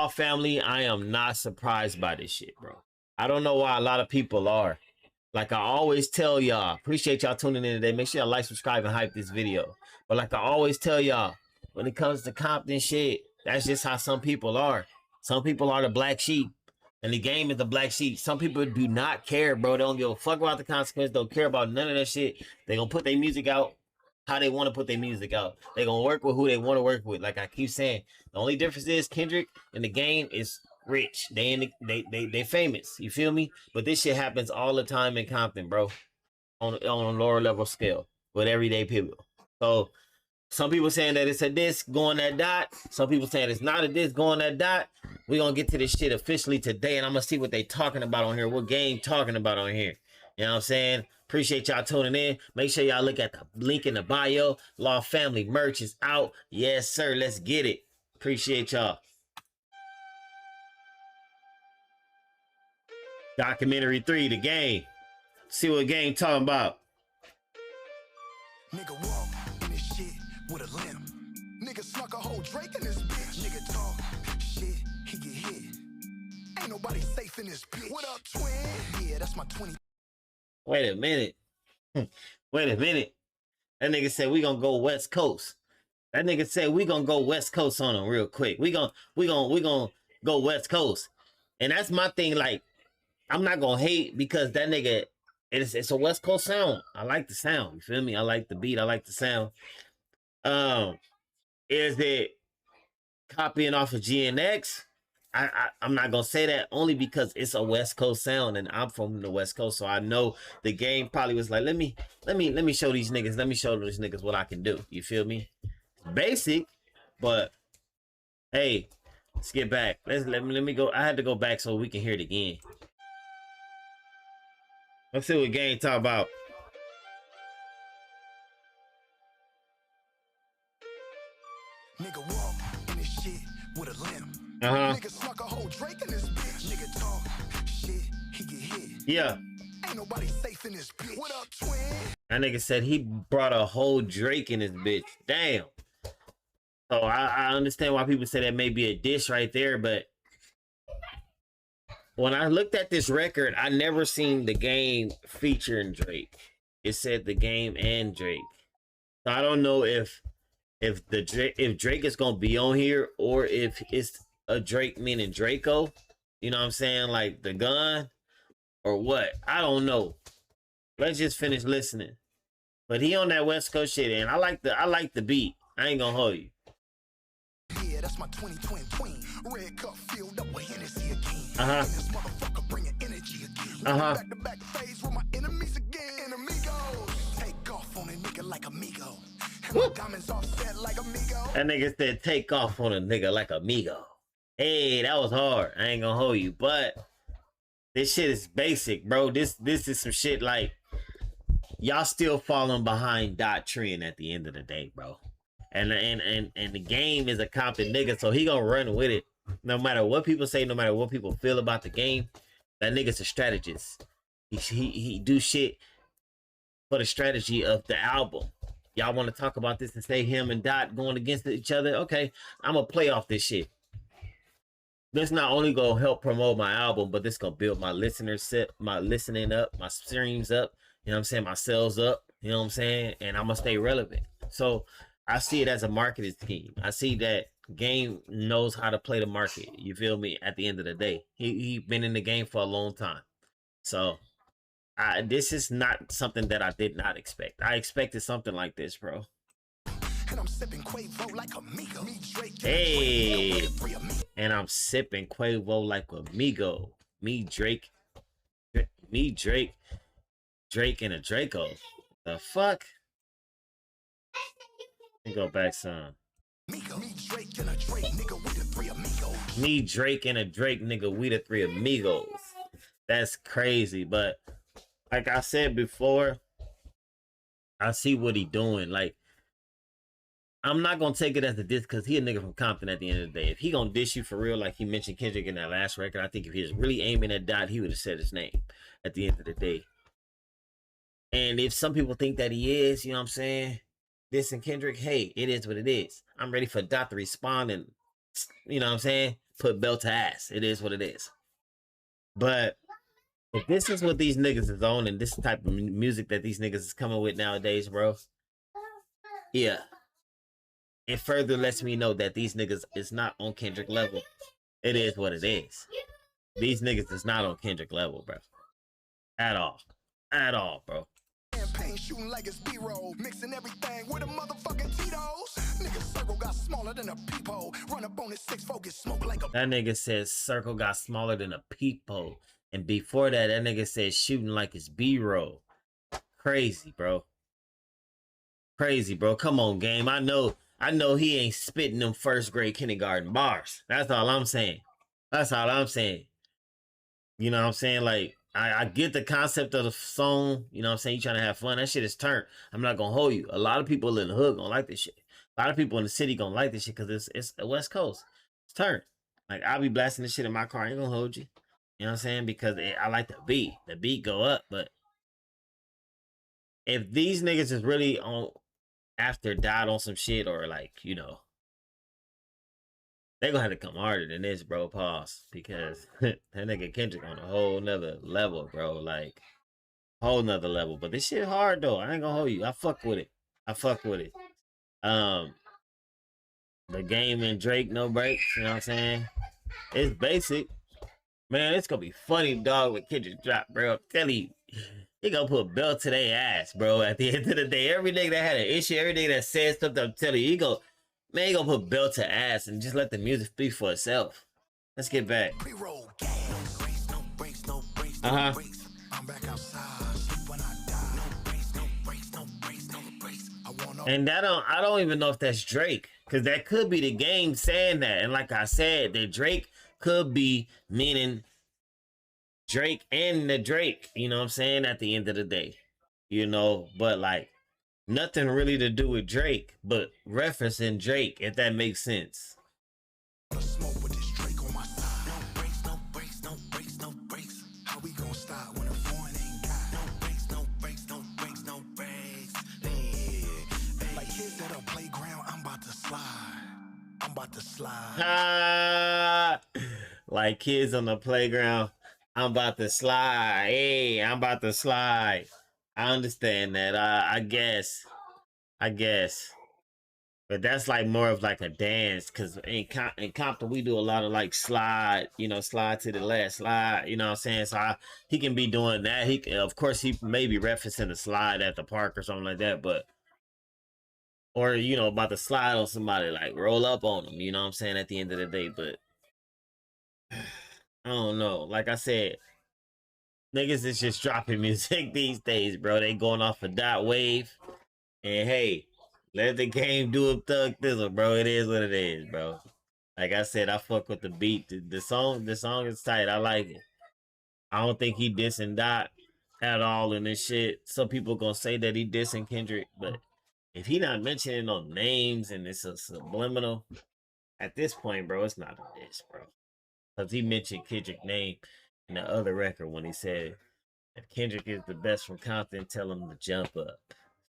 Family, I am not surprised by this shit, bro. I don't know why a lot of people are. Like I always tell y'all, appreciate y'all tuning in today. Make sure y'all like, subscribe, and hype this video. But like I always tell y'all, when it comes to Compton shit, that's just how some people are. Some people are the black sheep, and the game is the black sheep. Some people do not care, bro. They don't give a fuck about the consequences. Don't care about none of that shit. They gonna put their music out how they want to put their music out. They gonna work with who they want to work with. Like I keep saying, the only difference is Kendrick in the game is rich. They famous. You feel me? But this shit happens all the time in Compton, bro. On a lower level scale with everyday people. So some people saying that it's a disc going that dot. Some people saying it's not a disc going that dot. We gonna get to this shit officially today, and I'm gonna see what they talking about on here. What game talking about on here? You know what I'm saying? Appreciate y'all tuning in. Make sure y'all look at the link in the bio. Law Family merch is out. Yes, sir. Let's get it. Appreciate y'all. Documentary 3, the game. See what game talking about. Nigga walk in this shit with a limp. Nigga snuck a whole Drake in this bitch. Nigga talk shit, he get hit. Ain't nobody safe in this bitch. What up, twin? Yeah, that's my 20. Wait a minute. Wait a minute. That nigga said we gonna go West Coast. That nigga said we gonna go West Coast on him real quick. We gonna go West Coast. And that's my thing. Like, I'm not gonna hate because that nigga, it's a West Coast sound. I like the sound. You feel me? I like the beat. I like the sound. Is it copying off of GNX? I'm not gonna say that only because it's a West Coast sound and I'm from the West Coast, so I know the game probably was like, let me show these niggas, what I can do. You feel me? It's basic, but hey, let's get back. Let me go. I had to go back so we can hear it again. Let's see what game talk about. Nigga walk in this shit with a limp. Nigga snuck a whole Drake in this bitch. Nigga talk shit, he get hit. Yeah. Ain't nobody safe in this bitch. What up, twin? That nigga said he brought a whole Drake in his bitch. Damn. So I understand why people say that may be a dish right there, but when I looked at this record, I never seen the game featuring Drake. It said the game and Drake. So I don't know if Drake is gonna be on here or if it's a Drake meaning Draco. You know what I'm saying? Like the gun or what? I don't know. Let's just finish listening. But he on that West Coast shit, and I like the beat. I ain't gonna hold you. Yeah, that's my 2020 queen. Red cup filled up with Hennessy again. This motherfucker bringing energy again. Back to back phase with my enemies again. Amigos, take off on a nigga like amigo. And my diamonds offset like amigo. That nigga said take off on a nigga like amigo. Hey, that was hard. I ain't gonna hold you, but this shit is basic, bro. This is some shit like y'all still falling behind Dot Trend at the end of the day, bro. And the game is a Compton nigga, so he gonna run with it. No matter what people say, no matter what people feel about the game, that nigga's a strategist. He do shit for the strategy of the album. Y'all want to talk about this and say him and Dot going against each other? Okay, I'm gonna play off this shit. This not only gonna help promote my album, but this gonna build my my listening up, my streams up. You know what I'm saying? My sales up. You know what I'm saying? And I'm gonna stay relevant. So I see it as a marketing scheme. I see that Game knows how to play the market. You feel me? At the end of the day, he been in the game for a long time. So this is not something that I did not expect. I expected something like this, bro. And I'm sipping Quavo like amigo. Hey, and I'm sipping Quavo like amigo. Drake and a Draco. The fuck? Let me go back some. Me, Drake, and a Drake, nigga, we the three amigos. Me, Drake, and a Drake, nigga, we the three amigos. That's crazy, but like I said before, I see what he doing. Like, I'm not gonna take it as a diss because he a nigga from Compton at the end of the day. If he gonna diss you for real, like he mentioned Kendrick in that last record, I think if he was really aiming at Dot, he would have said his name at the end of the day. And if some people think that he is, you know what I'm saying? This and Kendrick, hey, it is what it is. I'm ready for Dot to respond and, you know what I'm saying, put belt to ass. It is what it is. But if this is what these niggas is on and this type of music that these niggas is coming with nowadays, bro, yeah, it further lets me know that these niggas is not on Kendrick level. It is what it is. These niggas is not on Kendrick level, bro. At all. At all, bro. Campaign shooting like it's B-roll, mixing everything with a motherfucking Tito's. Nigga circle got smaller than a peephole. Run up on his 6-4, get smoke like a. That nigga says circle got smaller than a peephole. And before that, that nigga said shooting like it's B-roll. Crazy, bro. Crazy, bro. Come on, game. I know he ain't spitting them first grade kindergarten bars. That's all I'm saying. That's all I'm saying. You know what I'm saying? Like, I get the concept of the song. You know what I'm saying? You trying to have fun. That shit is turned. I'm not gonna hold you. A lot of people in the hood gonna like this shit. A lot of people in the city gonna like this shit because it's the West Coast. It's turned. Like, I'll be blasting this shit in my car. I ain't gonna hold you. You know what I'm saying? Because I like the beat. The beat go up. But if these niggas is really on after died on some shit or like, you know, they gonna have to come harder than this, bro. Pause. Because that nigga Kendrick on a whole nother level, bro. Like, whole nother level. But this shit hard though. I ain't gonna hold you. I fuck with it. I fuck with it. The Game and Drake, no breaks. You know what I'm saying? It's basic. Man, it's gonna be funny, dog, when Kendrick drop, bro. I'm telling you, he gonna put a belt to their ass, bro. At the end of the day, every nigga that had an issue, every nigga that said stuff, I'm telling you, he gonna put belt to ass and just let the music speak for itself. Let's get back. Uh-huh. And I don't even know if that's Drake, because that could be the Game saying that. And like I said, that Drake could be meaning Drake and the Drake, you know what I'm saying, at the end of the day. You know, but like nothing really to do with Drake, but referencing Drake, if that makes sense. Like kids on the playground, I'm about to slide. Hey, I'm about to slide. I understand that. I guess. But that's like more of like a dance, because in Compton we do a lot of like slide, you know, slide to the left, slide, you know what I'm saying? So he can be doing that. He can, of course, he may be referencing the slide at the park or something like that, but or you know, about to slide on somebody, like roll up on them, you know what I'm saying, at the end of the day. But I don't know. Like I said, niggas is just dropping music these days, bro. They going off a dot wave. And hey, let the Game do a thug thizzle, bro. It is what it is, bro. Like I said, I fuck with the beat. The song is tight. I like it. I don't think he dissing Dot at all in this shit. Some people gonna say that he dissing Kendrick, but if he not mentioning no names and it's a subliminal, at this point, bro, it's not a diss, bro. Because he mentioned Kendrick's name in the other record when he said, if Kendrick is the best from Compton, tell him to jump up.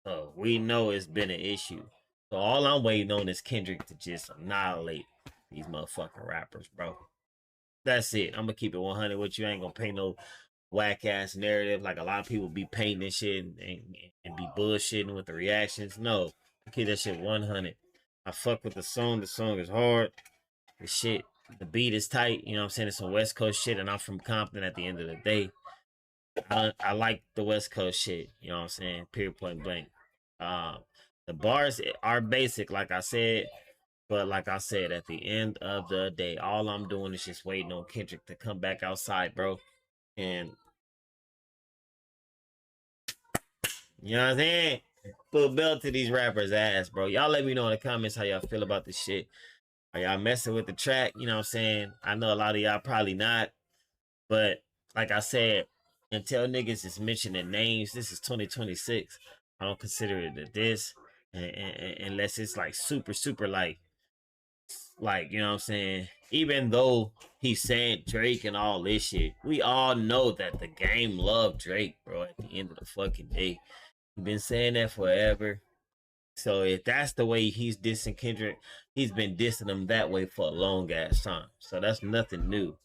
So we know it's been an issue. So all I'm waiting on is Kendrick to just annihilate these motherfucking rappers, bro. That's it. I'm gonna keep it 100 with you. I ain't gonna paint no whack ass narrative like a lot of people be painting this shit and be bullshitting with the reactions. No, I keep that shit 100. I fuck with the song. The song is hard. The shit, the beat is tight. You know what I'm saying? It's some West Coast shit, and I'm from Compton at the end of the day. I like the West Coast shit. You know what I'm saying? Period, point blank. The bars are basic, like I said. But like I said, at the end of the day, all I'm doing is just waiting on Kendrick to come back outside, bro. And you know what I'm saying? Put a belt to these rappers' ass, bro. Y'all let me know in the comments how y'all feel about this shit. Are y'all messing with the track? You know what I'm saying? I know a lot of y'all probably not. But like I said, until niggas is mentioning names, this is 2026. I don't consider it a diss. Unless it's like super, super like, you know what I'm saying? Even though he's saying Drake and all this shit, we all know that the Game love Drake, bro, at the end of the fucking day. He's been saying that forever. So if that's the way he's dissing Kendrick, he's been dissing him that way for a long ass time. So that's nothing new.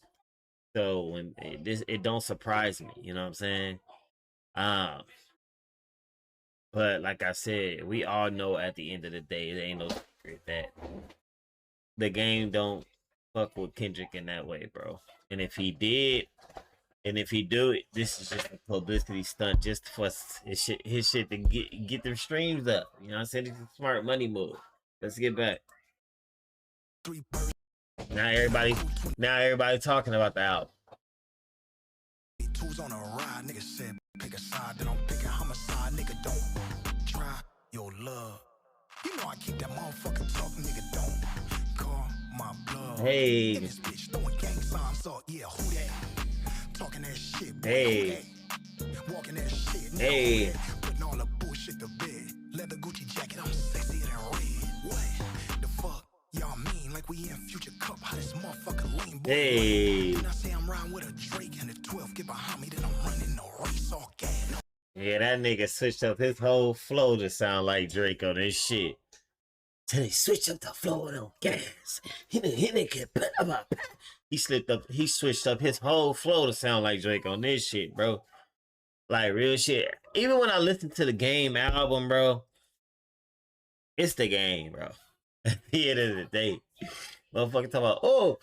So when it don't surprise me, you know what I'm saying? Um, but like I said, we all know at the end of the day, there ain't no secret that the game don't fuck with Kendrick in that way, bro. And if he did, and if he do it, this is just a publicity stunt just for his shit to get their streams up. You know what I'm saying? It's a smart money move. Let's get back. Now everybody talking about the album. Tools on a ride, nigga said pick a side, then I'm picking homicide, nigga don't try your love. You know I keep that motherfucking talk, nigga don't call my blood. Hey. This bitch throwing gang signs up, yeah, who that? Talking that shit, boy, hey. Walking that shit, hey. Putting all the bullshit to bed. Leather Gucci jacket, I'm sexier than red. What the fuck? Y'all mean like we in Future Cup, how this motherfucker lean, boy. Hey. When I say I'm riding with a Drake and the 12 get behind me, then I'm running no race all gas. Yeah, that nigga switched up his whole flow to sound like Drake on this shit. Till they switch up the flow on gas. He switched up his whole flow to sound like Drake on this shit, bro. Like real shit. Even when I listen to the Game album, bro, it's the Game, bro. At the end of the day, motherfucker talking about, oh,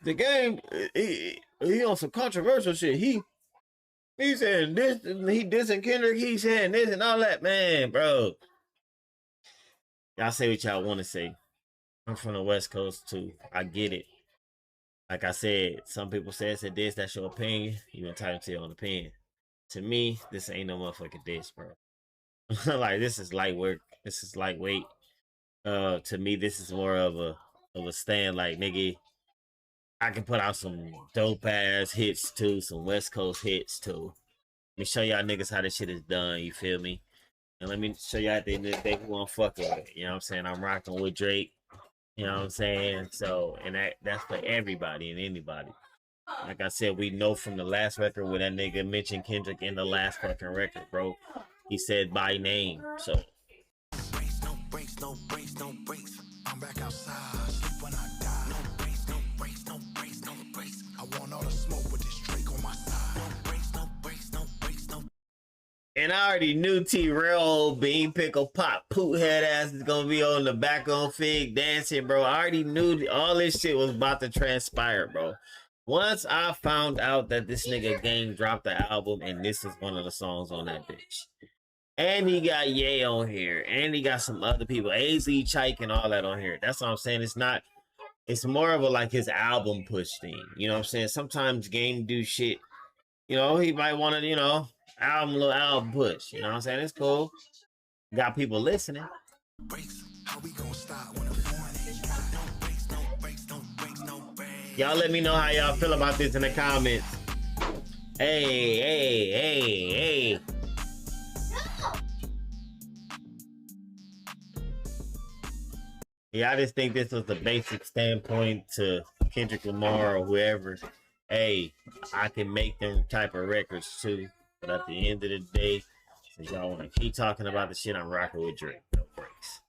the Game, he on some controversial shit. He saying this, he dissing Kendrick, he saying this and all that, man, bro. Y'all say what y'all want to say. I'm from the West Coast too. I get it. Like I said, some people say it's a diss. That's your opinion. You entitled to your own opinion. To me, this ain't no motherfucking diss, bro. Like this is light work. This is lightweight. To me, this is more of a stand. Like nigga, I can put out some dope ass hits too, some West Coast hits too. Let me show y'all niggas how this shit is done. You feel me? And let me show y'all at the end of the day who I'm fucking with. You know what I'm saying? I'm rocking with Drake. You know what I'm saying? So, and that's for everybody and anybody. Like I said, we know from the last record where that nigga mentioned Kendrick in the last fucking record, bro. He said by name. So. No breaks, no breaks, no breaks. I'm back outside, sleep when I die. No breaks, no breaks, no breaks, no breaks. I want all the smoke with this Drake on my side. No breaks, no breaks, no breaks, no. And I already knew T-Rail, Bean Pickle Pop, Poot Head ass is gonna be on the back on Fig dancing, bro. I already knew all this shit was about to transpire, bro. Once I found out that this nigga Game dropped the album and this is one of the songs on that bitch. And he got Ye on here. And he got some other people, AZ, Chike, and all that on here. That's what I'm saying. It's more of a like his album push thing. You know what I'm saying? Sometimes Game do shit. You know, he might want to, you know, little album push. You know what I'm saying? It's cool. Got people listening. Y'all let me know how y'all feel about this in the comments. Hey. Yeah, I just think this was the basic standpoint to Kendrick Lamar or whoever. Hey, I can make them type of records too. But at the end of the day, since y'all want to keep talking about the shit, I'm rocking with Drake. No breaks.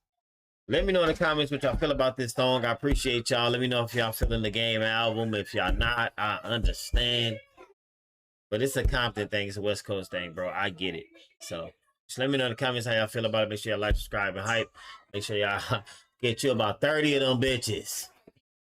Let me know in the comments what y'all feel about this song. I appreciate y'all. Let me know if y'all feeling the Game album. If y'all not, I understand. But it's a Compton thing. It's a West Coast thing, bro. I get it. So just let me know in the comments how y'all feel about it. Make sure y'all like, subscribe, and hype. Make sure y'all get you about 30 of them bitches.